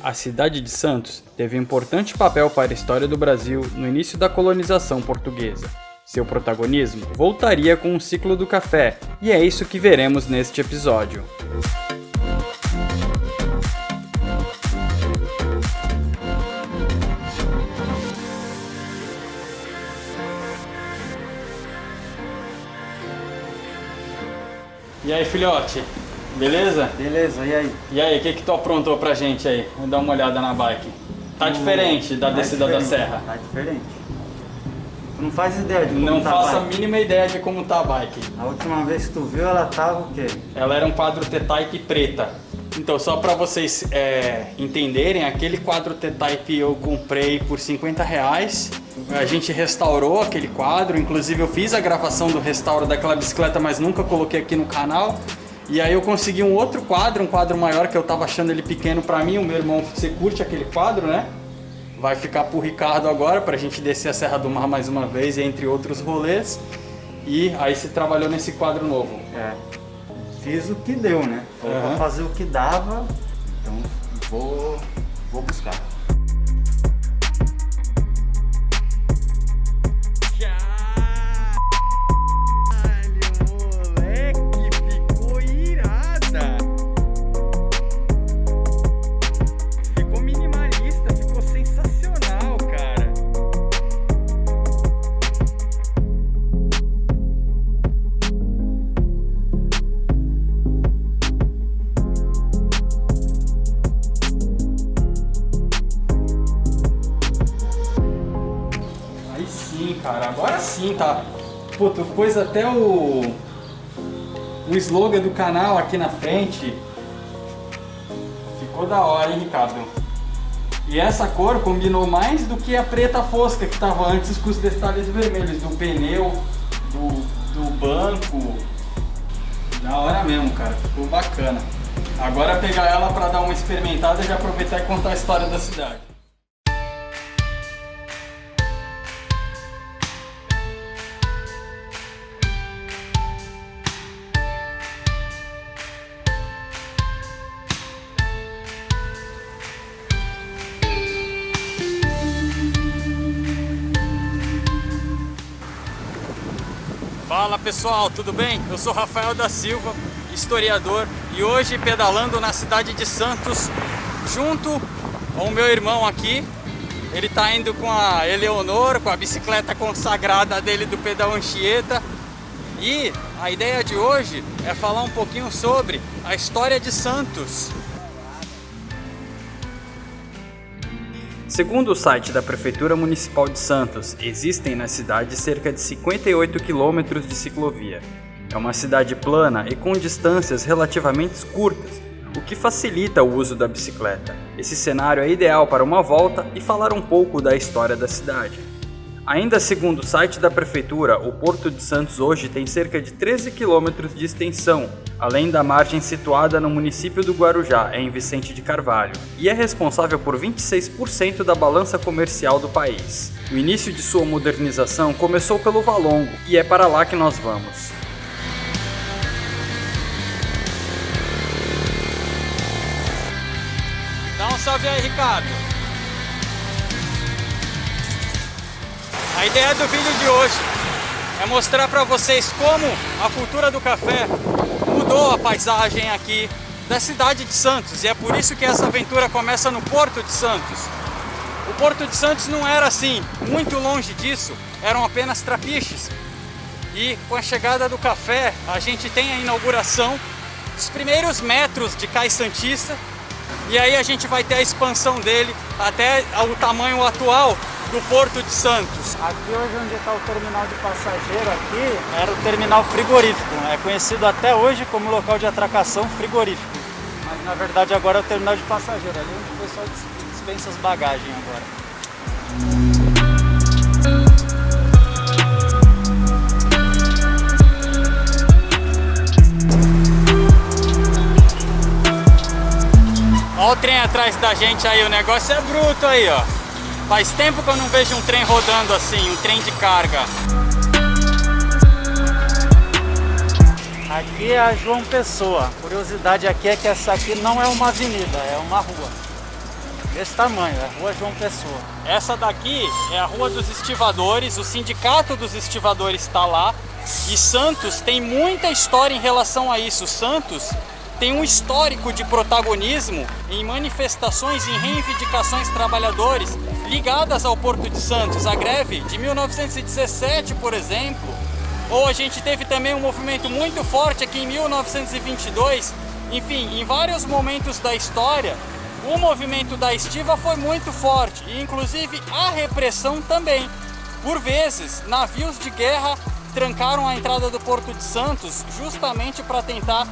A cidade de Santos teve um importante papel para a história do Brasil no início da colonização portuguesa. Seu protagonismo voltaria com o ciclo do café, e é isso que veremos neste episódio. E aí, filhote? Beleza? Beleza, e aí? E aí, o que tu aprontou pra gente aí? Vamos dar uma olhada na bike. Tá diferente da descida da serra? Tá diferente. Tu não faz ideia de como Não tá faço a a bike. mínima ideia de como tá a bike. A última vez que tu viu, ela tava o quê? Ela era um quadro T-Type preta. Então, só pra vocês entenderem, aquele quadro T-Type eu comprei por R$50. A gente restaurou aquele quadro, inclusive eu fiz a gravação do restauro daquela bicicleta, mas nunca coloquei aqui no canal. E aí eu consegui um outro quadro, um quadro maior, que eu tava achando ele pequeno pra mim. O meu irmão, você curte aquele quadro, né? Vai ficar pro Ricardo agora, pra gente descer a Serra do Mar mais uma vez, entre outros rolês. E aí você trabalhou nesse quadro novo. Fiz o que deu, né? Foi pra fazer o que dava, então vou buscar. Cara, agora sim tá. Pô, tu pôs até o slogan do canal aqui na frente. Ficou da hora, hein, Ricardo? E essa cor combinou mais do que a preta fosca que tava antes, com os detalhes vermelhos do pneu, do banco. Da hora mesmo, cara. Ficou bacana. Agora pegar ela pra dar uma experimentada e já aproveitar e contar a história da cidade. Fala pessoal, tudo bem? Eu sou Rafael da Silva, historiador, e hoje pedalando na cidade de Santos junto com o meu irmão aqui. Ele tá indo com a Eleonor, com a bicicleta consagrada dele do Pedal Anchieta. E a ideia de hoje é falar um pouquinho sobre a história de Santos. Segundo o site da Prefeitura Municipal de Santos, existem na cidade cerca de 58 quilômetros de ciclovia. É uma cidade plana e com distâncias relativamente curtas, o que facilita o uso da bicicleta. Esse cenário é ideal para uma volta e falar um pouco da história da cidade. Ainda segundo o site da Prefeitura, o Porto de Santos hoje tem cerca de 13 quilômetros de extensão, além da margem situada no município do Guarujá, em Vicente de Carvalho, e é responsável por 26% da balança comercial do país. O início de sua modernização começou pelo Valongo, e é para lá que nós vamos. Dá um salve aí, Ricardo! A ideia do vídeo de hoje é mostrar para vocês como a cultura do café mudou a paisagem aqui da cidade de Santos, e é por isso que essa aventura começa no Porto de Santos. O Porto de Santos não era assim, muito longe disso, eram apenas trapiches. E com a chegada do café, a gente tem a inauguração dos primeiros metros de Cais Santista, e aí a gente vai ter a expansão dele até o tamanho atual do Porto de Santos. Aqui hoje onde está o terminal de passageiro aqui, era o terminal frigorífico. É conhecido até hoje como local de atracação frigorífico. Mas na verdade agora é o terminal de passageiro, ali onde o pessoal dispensa as bagagens agora. Olha o trem atrás da gente aí, o negócio é bruto aí, ó. Faz tempo que eu não vejo um trem rodando assim, um trem de carga. Aqui é a João Pessoa. A curiosidade aqui é que essa aqui não é uma avenida, é uma rua. desse tamanho, é a Rua João Pessoa. Essa daqui é a Rua dos Estivadores, o Sindicato dos Estivadores está lá. E Santos tem muita história em relação a isso. Santos tem um histórico de protagonismo em manifestações e reivindicações trabalhadores ligadas ao Porto de Santos. A greve de 1917, por exemplo, ou a gente teve também um movimento muito forte aqui em 1922. Enfim, em vários momentos da história, o movimento da estiva foi muito forte e inclusive a repressão também. Por vezes, navios de guerra trancaram a entrada do Porto de Santos justamente para tentar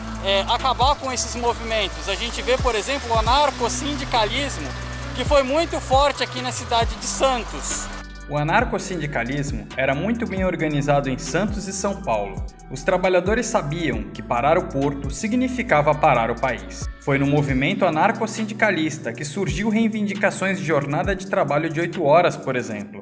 acabar com esses movimentos. A gente vê, por exemplo, o anarcossindicalismo, que foi muito forte aqui na cidade de Santos. O anarcossindicalismo era muito bem organizado em Santos e São Paulo. Os trabalhadores sabiam que parar o porto significava parar o país. Foi no movimento anarcossindicalista que surgiu reivindicações de jornada de trabalho de 8 horas, por exemplo.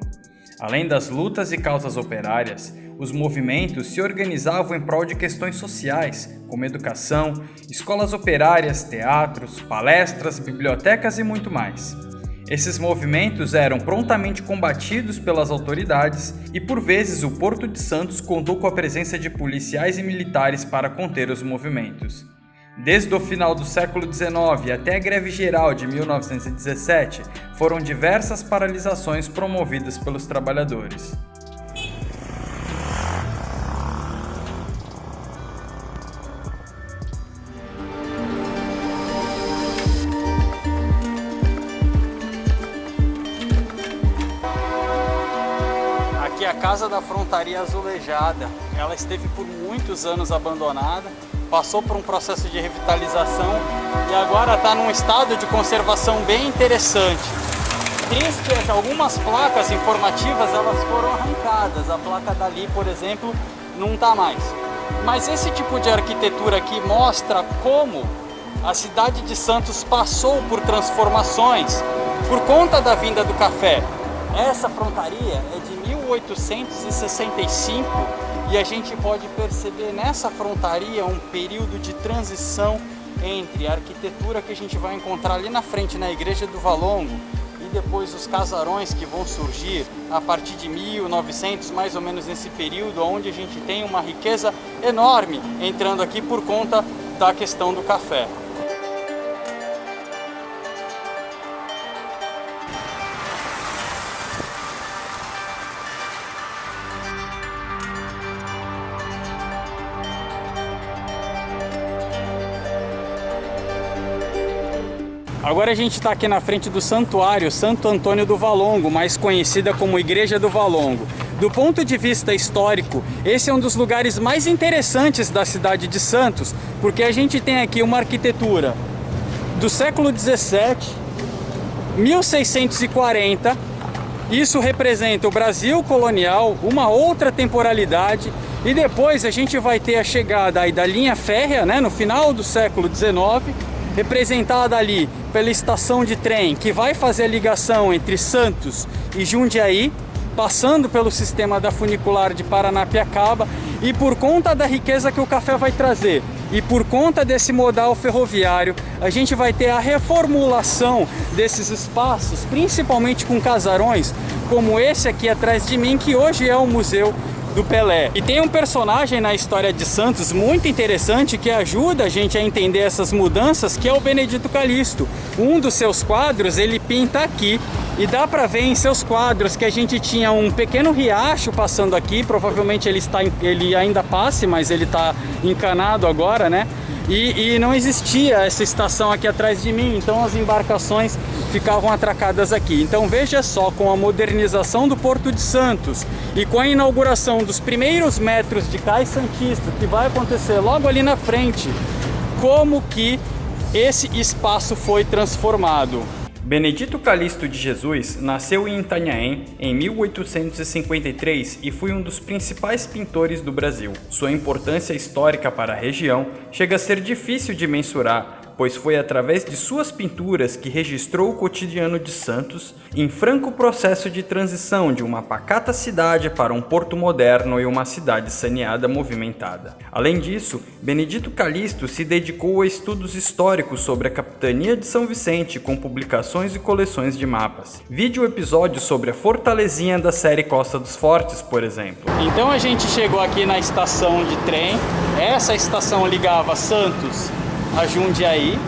Além das lutas e causas operárias, os movimentos se organizavam em prol de questões sociais, como educação, escolas operárias, teatros, palestras, bibliotecas e muito mais. Esses movimentos eram prontamente combatidos pelas autoridades e, por vezes, o Porto de Santos contou com a presença de policiais e militares para conter os movimentos. Desde o final do século XIX até a greve geral de 1917, foram diversas paralisações promovidas pelos trabalhadores. Aqui é a Casa da Frontaria Azulejada. Ela esteve por muitos anos abandonada, passou por um processo de revitalização e agora está num estado de conservação bem interessante. Triste é que algumas placas informativas elas foram arrancadas. A placa dali, por exemplo, não está mais. Mas esse tipo de arquitetura aqui mostra como a cidade de Santos passou por transformações por conta da vinda do café. Essa frontaria é de 1865 e a gente pode perceber nessa frontaria um período de transição entre a arquitetura que a gente vai encontrar ali na frente na Igreja do Valongo e depois os casarões que vão surgir a partir de 1900, mais ou menos nesse período, onde a gente tem uma riqueza enorme entrando aqui por conta da questão do café. Agora a gente está aqui na frente do santuário Santo Antônio do Valongo, mais conhecida como Igreja do Valongo. Do ponto de vista histórico, esse é um dos lugares mais interessantes da cidade de Santos, porque a gente tem aqui uma arquitetura do século 17, 1640, isso representa o Brasil colonial, uma outra temporalidade, e depois a gente vai ter a chegada aí da linha férrea, né, no final do século 19, representada ali pela estação de trem que vai fazer a ligação entre Santos e Jundiaí, passando pelo sistema da funicular de Paranapiacaba, e por conta da riqueza que o café vai trazer e por conta desse modal ferroviário, a gente vai ter a reformulação desses espaços, principalmente com casarões como esse aqui atrás de mim, que hoje é o Museu do Pelé. E tem um personagem na história de Santos muito interessante que ajuda a gente a entender essas mudanças, que é o Benedito Calixto. Um dos seus quadros ele pinta aqui e dá para ver em seus quadros que a gente tinha um pequeno riacho passando aqui, provavelmente ele ainda passe, mas ele está encanado agora, né? E não existia essa estação aqui atrás de mim, então as embarcações ficavam atracadas aqui. Então veja só, com a modernização do Porto de Santos e com a inauguração dos primeiros metros de Cais Santista, que vai acontecer logo ali na frente, como que esse espaço foi transformado. Benedito Calixto de Jesus nasceu em Itanhaém em 1853 e foi um dos principais pintores do Brasil. Sua importância histórica para a região chega a ser difícil de mensurar, pois foi através de suas pinturas que registrou o cotidiano de Santos em franco processo de transição de uma pacata cidade para um porto moderno e uma cidade saneada movimentada. Além disso, Benedito Calixto se dedicou a estudos históricos sobre a capitania de São Vicente com publicações e coleções de mapas. Vide o episódio sobre a Fortalezinha da série Costa dos Fortes, por exemplo. Então a gente chegou aqui na estação de trem. Essa estação ligava Santos a Jundiaí.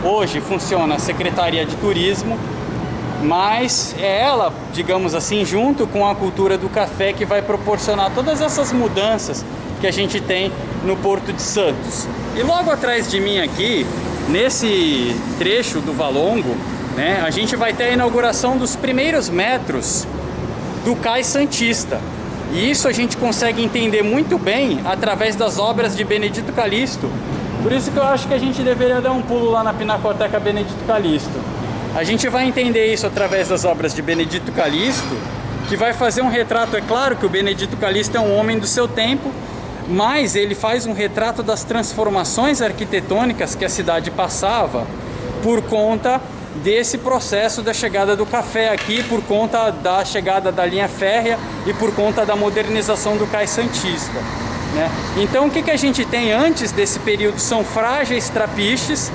Hoje funciona a Secretaria de Turismo, mas é ela, digamos assim, junto com a cultura do café, que vai proporcionar todas essas mudanças que a gente tem no Porto de Santos. E logo atrás de mim aqui, nesse trecho do Valongo, né, a gente vai ter a inauguração dos primeiros metros do Cais Santista. E isso a gente consegue entender muito bem através das obras de Benedito Calixto. Por isso que eu acho que a gente deveria dar um pulo lá na Pinacoteca Benedito Calixto. A gente vai entender isso através das obras de Benedito Calixto, que vai fazer um retrato. É claro que o Benedito Calixto é um homem do seu tempo, mas ele faz um retrato das transformações arquitetônicas que a cidade passava por conta desse processo da chegada do café aqui, por conta da chegada da linha férrea e por conta da modernização do Cais Santista, né? Então o que a gente tem antes desse período são frágeis trapiches.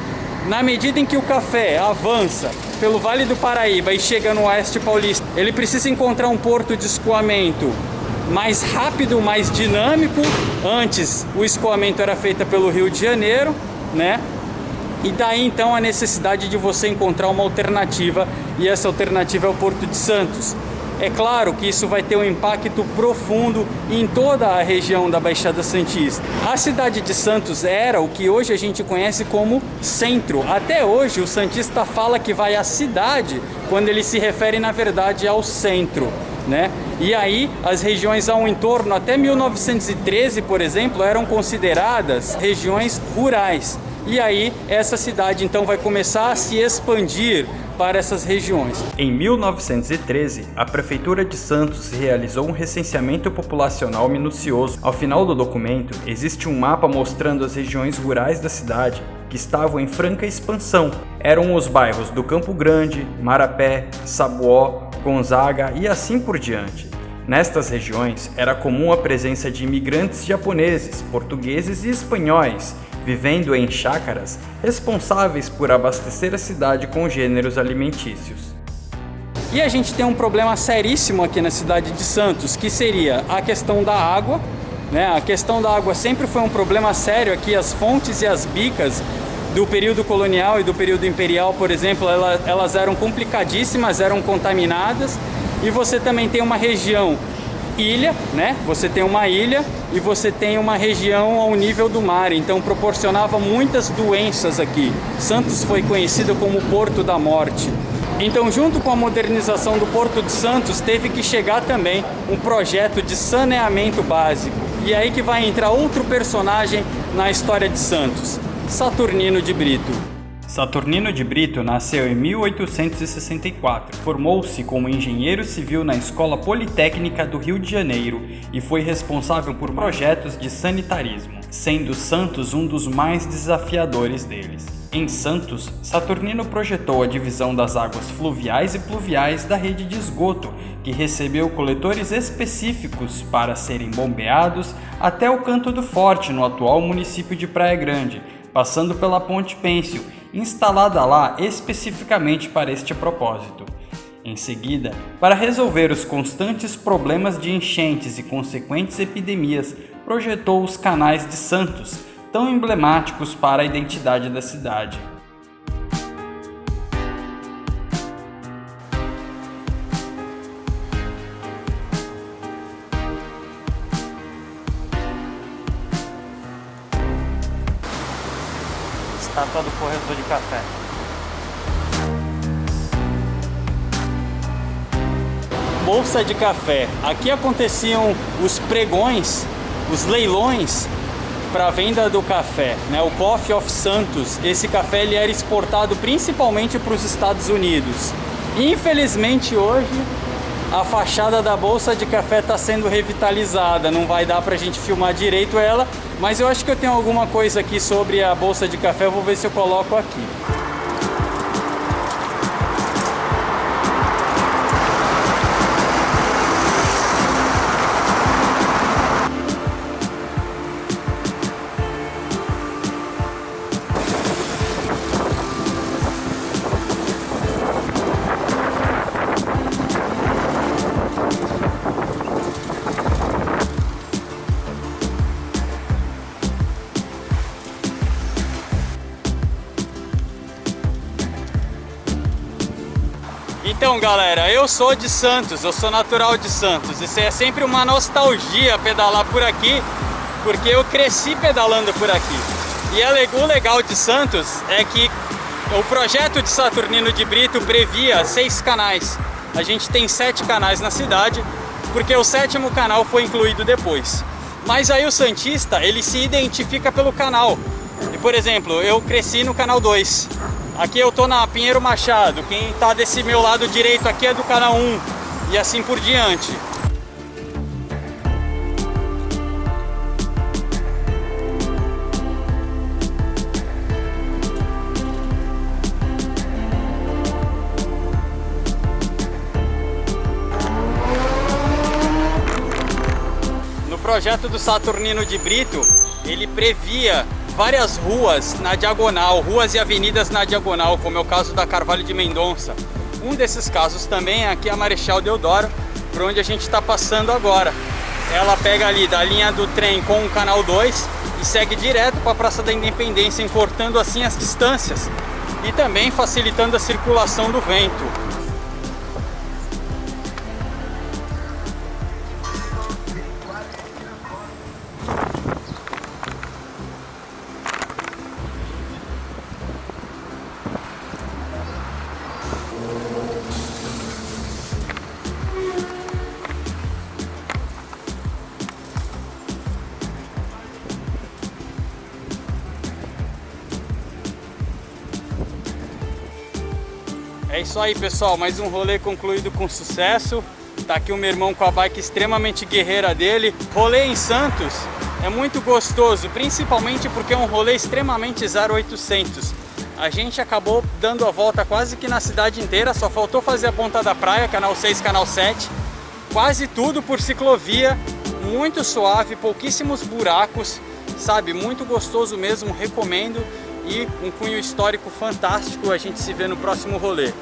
Na medida em que o café avança pelo Vale do Paraíba e chega no Oeste Paulista, ele precisa encontrar um porto de escoamento mais rápido, mais dinâmico. Antes o escoamento era feito pelo Rio de Janeiro, né? E daí então a necessidade de você encontrar uma alternativa, e essa alternativa é o Porto de Santos. É claro que isso vai ter um impacto profundo em toda a região da Baixada Santista. A cidade de Santos era o que hoje a gente conhece como centro. Até hoje o santista fala que vai à cidade quando ele se refere na verdade ao centro, né? E aí as regiões ao entorno, até 1913, por exemplo, eram consideradas regiões rurais. E aí essa cidade então vai começar a se expandir para essas regiões. Em 1913, a Prefeitura de Santos realizou um recenseamento populacional minucioso. Ao final do documento, existe um mapa mostrando as regiões rurais da cidade que estavam em franca expansão. Eram os bairros do Campo Grande, Marapé, Sabuó, Gonzaga e assim por diante. Nestas regiões, era comum a presença de imigrantes japoneses, portugueses e espanhóis, vivendo em chácaras, responsáveis por abastecer a cidade com gêneros alimentícios. E a gente tem um problema seríssimo aqui na cidade de Santos, que seria a questão da água, né? A questão da água sempre foi um problema sério aqui. As fontes e as bicas do período colonial e do período imperial, por exemplo, elas eram complicadíssimas, eram contaminadas. E você também tem uma região ilha, né? Você tem uma ilha e você tem uma região ao nível do mar, então proporcionava muitas doenças aqui. Santos foi conhecido como Porto da Morte. Então, junto com a modernização do Porto de Santos, teve que chegar também um projeto de saneamento básico. E é aí que vai entrar outro personagem na história de Santos, Saturnino de Brito. Saturnino de Brito nasceu em 1864, formou-se como engenheiro civil na Escola Politécnica do Rio de Janeiro e foi responsável por projetos de sanitarismo, sendo Santos um dos mais desafiadores deles. Em Santos, Saturnino projetou a divisão das águas fluviais e pluviais da rede de esgoto, que recebeu coletores específicos para serem bombeados até o Canto do Forte, no atual município de Praia Grande, passando pela Ponte Pêncil, instalada lá especificamente para este propósito. Em seguida, para resolver os constantes problemas de enchentes e consequentes epidemias, projetou os canais de Santos, tão emblemáticos para a identidade da cidade. Estátua do corretor de café. Bolsa de café. Aqui aconteciam os pregões, os leilões para a venda do café, né? O Coffee of Santos. Esse café ele era exportado principalmente para os Estados Unidos. Infelizmente hoje a fachada da bolsa de café está sendo revitalizada. Não vai dar pra gente filmar direito ela, mas eu acho que eu tenho alguma coisa aqui sobre a bolsa de café, eu vou ver se eu coloco aqui. Então galera, eu sou de Santos, eu sou natural de Santos. Isso é sempre uma nostalgia pedalar por aqui, porque eu cresci pedalando por aqui. E o legal de Santos é que o projeto de Saturnino de Brito previa 6 canais. A gente tem 7 canais na cidade, porque o 7º canal foi incluído depois. Mas aí o santista, ele se identifica pelo canal. E por exemplo, eu cresci no canal 2. Aqui eu tô na Pinheiro Machado, quem tá desse meu lado direito aqui é do canal 1 e assim por diante. No projeto do Saturnino de Brito, ele previa várias ruas na diagonal, ruas e avenidas na diagonal, como é o caso da Carvalho de Mendonça. Um desses casos também é aqui a Marechal Deodoro, por onde a gente está passando agora. Ela pega ali da linha do trem com o canal 2 e segue direto para a Praça da Independência, encurtando assim as distâncias e também facilitando a circulação do vento. É isso aí, pessoal, mais um rolê concluído com sucesso. Tá aqui o meu irmão com a bike extremamente guerreira dele. Rolê em Santos é muito gostoso, principalmente porque é um rolê extremamente 0800. A gente acabou dando a volta quase que na cidade inteira, só faltou fazer a ponta da praia, canal 6, canal 7. Quase tudo por ciclovia, muito suave, pouquíssimos buracos, sabe? Muito gostoso mesmo, recomendo. E um cunho histórico fantástico. A gente se vê no próximo rolê.